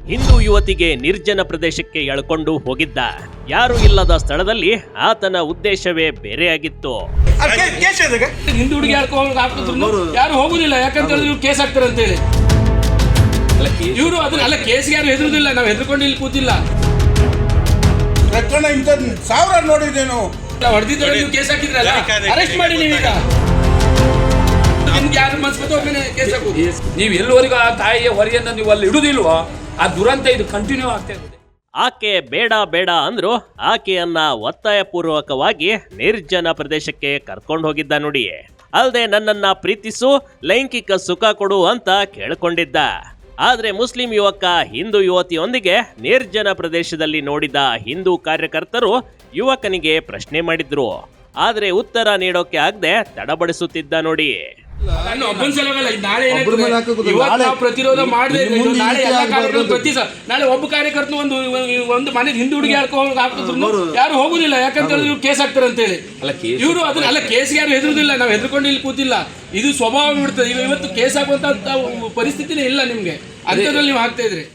ಹಿಂದೂ ಯುವತಿಗೆ ನಿರ್ಜನ ಪ್ರದೇಶಕ್ಕೆ ಎಳ್ಕೊಂಡು ಹೋಗಿದ್ದ. ಯಾರು ಇಲ್ಲದ ಸ್ಥಳದಲ್ಲಿ ಆತನ ಉದ್ದೇಶವೇ ಬೇರೆಯಾಗಿತ್ತು. ಹಿಂದೂ ಹುಡುಗಿ ಯಾರು ಹೋಗುದಿಲ್ಲ, ಯಾಕಂತ ಹೇಳಿದ್ರೆ ಇವ್ರು ಕೇಸ್ ಹಾಕ್ತಾರೆ ಅಂತ ಹೇಳಿ. ಇವರು ಅದನ್ನ ಕೇಸ್ಗೆ ಯಾರು ಹೆದರುದಿಲ್ಲ, ನಾವು ಹೆದರ್ಕೊಂಡು ಇಲ್ಲಿ ಕೂತಿಲ್ಲ. ಪ್ರಕರಣ ಇಂಥದ್ದು ಸಾವಿರ ನೋಡಿದ್ದೇನು. ಹೊಡೆದಿದ್ರೆ ನೀವು ಕೇಸ್ ಹಾಕಿದ್ರಲ್ಲ, ಅರೆಸ್ಟ್ ಮಾಡಿ ನೀವೀಗ. ನಿಮ್ಗೆ ಯಾರು ಮನ್ಸ್ಕೊತ ಒಮ್ಮೆ ಕೇಸ್ ಹಾಕುದು. ನೀವು ಎಲ್ಲವರೆಗೂ ಆ ತಾಯಿಯ ಹೊರೆಯನ್ನ ನೀವು ಅಲ್ಲಿ ಇಡುದಿಲ್ವೋ, ಆ ದುರಂತ ಇದು ಕಂಟಿನ್ಯೂ ಆಗ್ತಾ ಇದೆ. ಆಕೆ ಬೇಡ ಬೇಡ ಅಂದ್ರು ಆಕೆಯನ್ನ ಒತ್ತಾಯಪೂರ್ವಕವಾಗಿ ನಿರ್ಜನ ಪ್ರದೇಶಕ್ಕೆ ಕರ್ಕೊಂಡು ಹೋಗಿದ್ದ ನೋಡಿ. ಅಲ್ಲದೆ ನನ್ನನ್ನ ಪ್ರೀತಿಸು, ಲೈಂಗಿಕ ಸುಖ ಕೊಡು ಅಂತ ಕೇಳಿಕೊಂಡಿದ್ದ. ಆದ್ರೆ ಮುಸ್ಲಿಂ ಯುವಕ ಹಿಂದೂ ಯುವತಿಯೊಂದಿಗೆ ನಿರ್ಜನ ಪ್ರದೇಶದಲ್ಲಿ ನೋಡಿದ ಹಿಂದೂ ಕಾರ್ಯಕರ್ತರು ಯುವಕನಿಗೆ ಪ್ರಶ್ನೆ ಮಾಡಿದ್ರು. ಆದ್ರೆ ಉತ್ತರ ನೀಡೋಕೆ ಆಗದೆ ತಡಬಡಿಸುತ್ತಿದ್ದ ನೋಡಿ. ಪ್ರತಿರೋಧ ಮಾಡದೆ ನಾಳೆ ಒಬ್ಬ ಕಾರ್ಯಕರ್ತನು ಒಂದು ಮನೆ ಹಿಂದೂ ಹುಡುಗಿ ಹಾಕಿದ್ರು ಯಾರು ಹೋಗುದಿಲ್ಲ, ಯಾಕಂತ ಹೇಳಿದ್ರೆ ಇವ್ರು ಕೇಸ್ ಹಾಕ್ತಾರೆ ಅಂತ ಹೇಳಿ. ಇವರು ಅದನ್ನ ಕೇಸ್ಗೆ ಯಾರು ಹೆದರುದಿಲ್ಲ, ನಾವು ಹೆದರ್ಕೊಂಡು ಇಲ್ಲಿ ಕೂತಿಲ್ಲ. ಇದು ಸ್ವಭಾವ ಬಿಡ್ತದೆ. ಇವತ್ತು ಕೇಸ್ ಹಾಕುವಂತ ಪರಿಸ್ಥಿತಿನೇ ಇಲ್ಲ ನಿಮ್ಗೆ, ಅಂಥದ್ರಲ್ಲಿ ನೀವು ಹಾಕ್ತಾ ಇದ್ರಿ.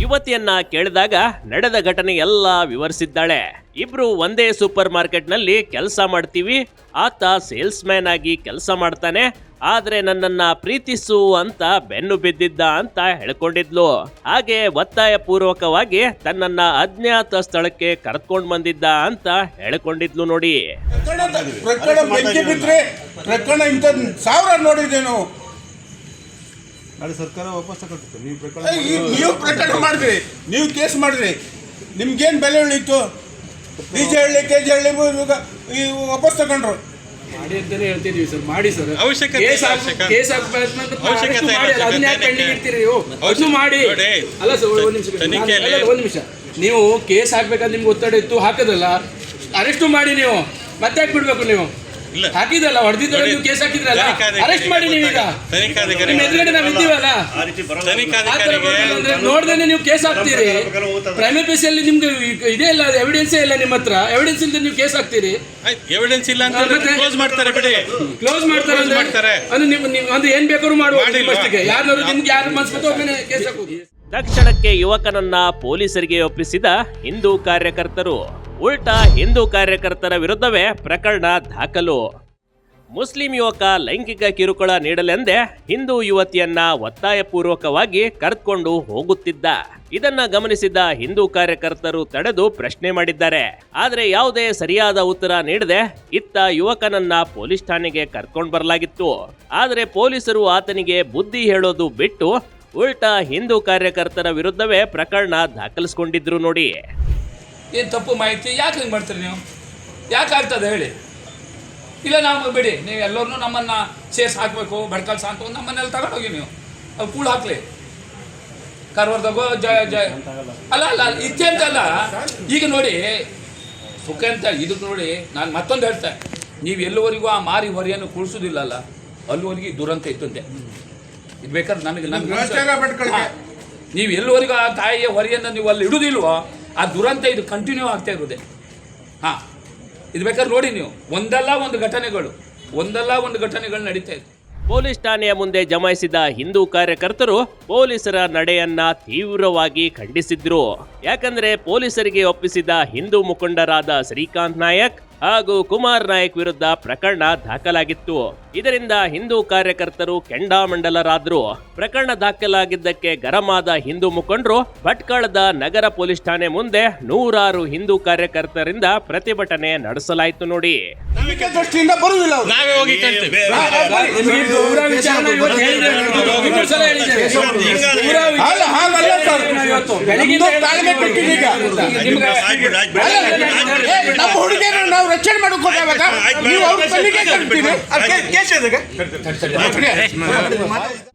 ಯುವತಿಯನ್ನ ಕೇಳಿದಾಗ ನಡೆದ ಘಟನೆ ಎಲ್ಲ ವಿವರಿಸಿದ್ದಾಳೆ. ಇಬ್ರು ಒಂದೇ ಸೂಪರ್ ಮಾರ್ಕೆಟ್ ನಲ್ಲಿ ಕೆಲಸ ಮಾಡ್ತೀವಿ. ಆತ ಸೇಲ್ಸ್ ಮ್ಯಾನ್ ಆಗಿ ಕೆಲಸ ಮಾಡ್ತಾನೆ. ಆದ್ರೆ ನನ್ನನ್ನ ಪ್ರೀತಿಸು ಅಂತ ಬೆನ್ನು ಬಿದ್ದಿದ್ದ ಅಂತ ಹೇಳ್ಕೊಂಡಿದ್ಲು. ಹಾಗೆ ಒತ್ತಾಯ ಪೂರ್ವಕವಾಗಿ ತನ್ನನ್ನ ಅಜ್ಞಾತ ಸ್ಥಳಕ್ಕೆ ಕರ್ಕೊಂಡ್ ಬಂದಿದ್ದ ಅಂತ ಹೇಳ್ಕೊಂಡಿದ್ಲು ನೋಡಿ. ಪ್ರಕರಣ ಬೆಂಕಿ ಬಿದ್ರೆ ಪ್ರಕರಣ ಇಂಥದ್ದು ಸಾವಿರ ನೋಡಿದ್ದೇನು. ಸರ್ಕಾರ ವಾಪಸ್ ತಗೊಳ್ತದೆ. ನೀವು ಪ್ರಕರಣ ಮಾಡಿದ್ರಿ, ನೀವು ಕೇಸ್ ಮಾಡಿದ್ರಿ, ನಿಮ್ಗೇನು ಬೆಲೆ ಉಳಿತು? ಬೀಜ ಹಳ್ಳಿ ಕೆಜಿ ಹಳ್ಳಿ ವಾಪಸ್ ತಗೊಂಡ್ರು. ಮಾಡಿ ಅಂತಾನೆ ಹೇಳ್ತಿದ್ವಿ ಸರ್, ಮಾಡಿ ಸರ್. ಕೇಸ್ ಮಾಡಿ ಅಲ್ಲ ಸರ್, ಒಂದ್ ನಿಮಿಷ. ನೀವು ಕೇಸ್ ಹಾಕ್ಬೇಕಾದ್ರೆ ನಿಮ್ಗೆ ಒತ್ತಡ ಇತ್ತು, ಹಾಕದಲ್ಲ, ಅರೆಸ್ಟು ಮಾಡಿ. ನೀವು ಮತ್ತೆ ಹಾಕ್ಬಿಡ್ಬೇಕು. ನೀವು ಹಾಕಿದಲ್ಲ, ಹೊಡೆದಿದ್ರೆ ನೀವು ಕೇಸ್ ಹಾಕಿದ್ರಲ್ಲ, ಅರೆಸ್ಟ್ ಮಾಡಿ. ನೀವೀಗ ಎದುರುಗಡೆ ನಾವು ಇದ್ದೀವಲ್ಲ, ನೋಡ್ದೇನೆ ನೀವು ಕೇಸ್ ಹಾಕ್ತೀರಿ. ಪ್ರೈಮರಿ ಫೇಸಿಯಲ್ಲಿ ನಿಮ್ಗೆ ಇದೇ ಇಲ್ಲ, ಎವಿಡೆನ್ಸೇ ಇಲ್ಲ ನಿಮ್ಮ ಹತ್ರ. ಎವಿಡೆನ್ಸ್ ಇಲ್ಲದೆ ನೀವು ಕೇಸ್ ಹಾಕ್ತೀರಿ. ಎವಿಡೆನ್ಸ್ ಇಲ್ಲ ಅಂತ ಕ್ಲೋಸ್ ಮಾಡ್ತಾರೆ, ಬಿಡಿ. ಕ್ಲೋಸ್ ಮಾಡ್ತಾರೆ ಅಂದ್ರೆ ನೀವು ಅಂದ್ರೆ ಏನ್ ಬೇಕಾದ್ರೂ ಮಾಡುವ. ಯಾರು ನಿಮ್ಗೆ ಯಾರು ಮನ್ಸ್ಕೊತ ಒಮ್ಮೆ ಕೇಸ್ ಹಾಕುದು. ತಕ್ಷಣಕ್ಕೆ ಯುವಕನನ್ನ ಪೊಲೀಸರಿಗೆ ಒಪ್ಪಿಸಿದ ಹಿಂದೂ ಕಾರ್ಯಕರ್ತರು. ಉಲ್ಟಾ ಹಿಂದೂ ಕಾರ್ಯಕರ್ತರ ವಿರುದ್ಧವೇ ಪ್ರಕರಣ ದಾಖಲು. ಮುಸ್ಲಿಂ ಯುವಕ ಲೈಂಗಿಕ ಕಿರುಕುಳ ನೀಡಲೆಂದೇ ಹಿಂದೂ ಯುವತಿಯನ್ನ ಒತ್ತಾಯಪೂರ್ವಕವಾಗಿ ಕರೆದುಕೊಂಡು ಹೋಗುತ್ತಿದ್ದ. ಇದನ್ನ ಗಮನಿಸಿದ ಹಿಂದೂ ಕಾರ್ಯಕರ್ತರು ತಡೆದು ಪ್ರಶ್ನೆ ಮಾಡಿದ್ದಾರೆ. ಆದ್ರೆ ಯಾವುದೇ ಸರಿಯಾದ ಉತ್ತರ ನೀಡದೆ ಇತ್ತ ಯುವಕನನ್ನ ಪೊಲೀಸ್ ಠಾಣೆಗೆ ಕರ್ಕೊಂಡು ಬರಲಾಗಿತ್ತು. ಆದ್ರೆ ಪೊಲೀಸರು ಆತನಿಗೆ ಬುದ್ಧಿ ಹೇಳೋದು ಬಿಟ್ಟು ಉಲ್ಟಾ ಹಿಂದೂ ಕಾರ್ಯಕರ್ತರ ವಿರುದ್ಧವೇ ಪ್ರಕರಣ ದಾಖಲಿಸಿಕೊಂಡಿದ್ರು ನೋಡಿ. ಏನು ತಪ್ಪು ಮಾಹಿತಿ ಯಾಕೆ ಹಿಂಗೆ ಮಾಡ್ತೀರಿ ನೀವು? ಯಾಕೆ ಆಗ್ತದೆ ಹೇಳಿ? ಇಲ್ಲ ನಾವು ಬಿಡಿ, ನೀವು ಎಲ್ಲರೂ ನಮ್ಮನ್ನು ಸೇರ್ಸಿ ಹಾಕಬೇಕು, ಬಡ್ಕಲ್ ಸಾಕು, ನಮ್ಮನ್ನೆಲ್ಲ ತಗೊಂಡೋಗಿ ನೀವು ಅದು ಕೂಳು ಹಾಕ್ಲಿ. ಕಾರ್ವಾರದಾಗೋ ಅಲ್ಲ ಇತ್ಯಂತಲ್ಲ. ಈಗ ನೋಡಿ ಸುಖ ಅಂತ ಇದಕ್ಕೆ ನೋಡಿ, ನಾನು ಮತ್ತೊಂದು ಹೇಳ್ತೆ, ನೀವು ಎಲ್ಲವರೆಗೂ ಆ ಮಾರಿ ಹೊರೆಯನ್ನು ಕುಳಿಸೋದಿಲ್ಲಲ್ಲ, ಅಲ್ಲಿವರೆಗೆ ದುರಂತ ಇತ್ತಂತೆ. ಇದು ಬೇಕಾದ್ರೆ ನನಗೆ ನೀವು ಎಲ್ಲವರೆಗೂ ಆ ತಾಯಿಯ ಹೊರೆಯನ್ನು ನೀವು ಅಲ್ಲಿ ಇಡುವುದಿಲ್ವೋ, ಆ ದುರಂತ ಇದು ಕಂಟಿನ್ಯೂ ಆಗ್ತಾ ಇರೋದೆ. ಹಾಂ, ಇದು ಬೇಕಾದ್ರೆ ನೋಡಿ ನೀವು, ಒಂದಲ್ಲ ಒಂದು ಘಟನೆಗಳು ನಡೀತಾ ಇದೆ. ಪೊಲೀಸ್ ಠಾಣೆಯ ಮುಂದೆ ಜಮಾಯಿಸಿದ ಹಿಂದೂ ಕಾರ್ಯಕರ್ತರು ಪೊಲೀಸರ ನಡೆಯನ್ನ ತೀವ್ರವಾಗಿ ಖಂಡಿಸಿದ್ರು. ಯಾಕಂದ್ರೆ ಪೊಲೀಸರಿಗೆ ಒಪ್ಪಿಸಿದ ಹಿಂದೂ ಮುಖಂಡರಾದ ಶ್ರೀಕಾಂತ್ ನಾಯಕ್ ಹಾಗೂ ಕುಮಾರ್ ನಾಯಕ್ ವಿರುದ್ಧ ಪ್ರಕರಣ ದಾಖಲಾಗಿತ್ತು. ಇದರಿಂದ ಹಿಂದೂ ಕಾರ್ಯಕರ್ತರು ಕೆಂಡಾಮಂಡಲರಾದ್ರು. ಪ್ರಕರಣ ದಾಖಲಾಗಿದ್ದಕ್ಕೆ ಗರಂ ಆದ ಹಿಂದೂ ಮುಖಂಡರು ಭಟ್ಕಳದ ನಗರ ಪೊಲೀಸ್ ಠಾಣೆ ಮುಂದೆ ನೂರಾರು ಹಿಂದೂ ಕಾರ್ಯಕರ್ತರಿಂದ ಪ್ರತಿಭಟನೆ ನಡೆಸಲಾಯಿತು ನೋಡಿ. ರಕ್ಷಣೆ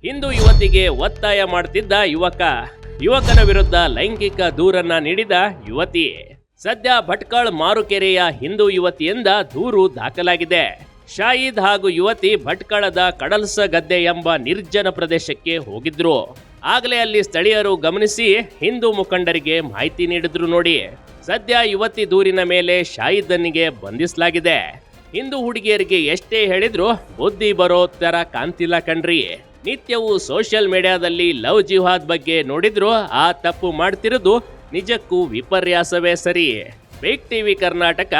ಹಿಂದೂ ಯುವತಿಗೆ ಒತ್ತಾಯ ಮಾಡುತ್ತಿದ್ದ ಯುವಕನ ವಿರುದ್ಧ ಲೈಂಗಿಕ ದೂರನ್ನ ನೀಡಿದ ಯುವತಿ. ಸದ್ಯ ಭಟ್ಕಳ ಮಾರುಕೆರೆಯ ಹಿಂದೂ ಯುವತಿಯಿಂದ ದೂರು ದಾಖಲಾಗಿದೆ. ಶಾಹಿದ್ ಹಾಗೂ ಯುವತಿ ಭಟ್ಕಳದ ಕಡಲ್ಸ ಗದ್ದೆ ಎಂಬ ನಿರ್ಜನ ಪ್ರದೇಶಕ್ಕೆ ಹೋಗಿದ್ರು. ಆಗಲೇ ಅಲ್ಲಿ ಸ್ಥಳೀಯರು ಗಮನಿಸಿ ಹಿಂದೂ ಮುಖಂಡರಿಗೆ ಮಾಹಿತಿ ನೀಡಿದ್ರು ನೋಡಿ. ಸದ್ಯ ಯುವತಿ ದೂರಿನ ಮೇಲೆ ಶಾಹಿದನಿಗೆ ಬಂಧಿಸಲಾಗಿದೆ. ಹಿಂದೂ ಹುಡುಗಿಯರಿಗೆ ಎಷ್ಟೇ ಹೇಳಿದ್ರು ಬುದ್ಧಿ ಬರೋ ತರ ಕಾಣ್ತಿಲ್ಲ ಕಣ್ರಿ. ನಿತ್ಯವೂ ಸೋಷಿಯಲ್ ಮೀಡಿಯಾದಲ್ಲಿ ಲವ್ ಜಿಹಾದ್ ಬಗ್ಗೆ ನೋಡಿದ್ರು ಆ ತಪ್ಪು ಮಾಡ್ತಿರೋದು ನಿಜಕ್ಕೂ ವಿಪರ್ಯಾಸವೇ ಸರಿ. ಬಿಗ್ ಟಿವಿ ಕರ್ನಾಟಕ,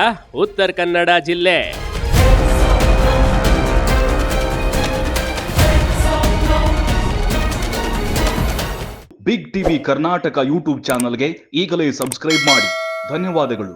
ಉತ್ತರ ಕನ್ನಡ ಜಿಲ್ಲೆ. ಬಿಗ್ ಟಿವಿ ಕರ್ನಾಟಕ ಯೂಟ್ಯೂಬ್ ಚಾನಲ್ಗೆ ಈಗಲೇ ಸಬ್ಸ್ಕ್ರೈಬ್ ಮಾಡಿ. ಧನ್ಯವಾದಗಳು.